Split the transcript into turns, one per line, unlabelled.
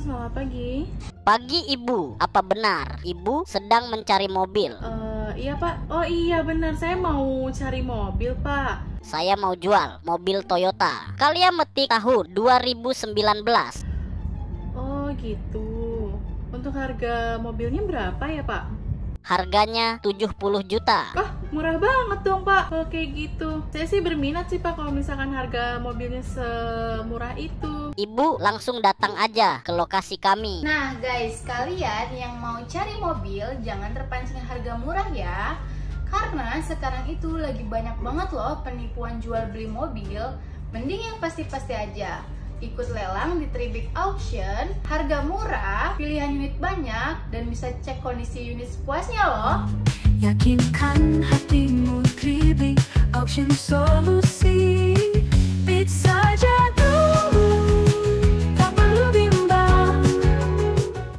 selamat pagi.
Pagi Ibu, apa benar Ibu sedang mencari mobil?
Iya Pak. Oh iya benar, saya mau cari mobil Pak.
Saya mau jual mobil Toyota. Kalian metik tahun 2019.
Oh gitu. Untuk harga mobilnya berapa ya Pak?
Harganya 70 juta.
Wah, murah banget dong Pak kalau kayak gitu. Saya sih berminat sih Pak kalau misalkan harga mobilnya semurah itu.
Ibu langsung datang aja ke lokasi kami.
Nah guys, kalian yang mau cari mobil jangan terpancing harga murah ya. Karena sekarang itu lagi banyak banget loh penipuan jual beli mobil. Mending yang pasti-pasti aja. Ikut lelang di Tribik auction, harga murah, pilihan unit banyak, dan bisa cek kondisi unit sepuasnya loh.
Yakinkan hatimu, Tribik auction solusi. Bid saja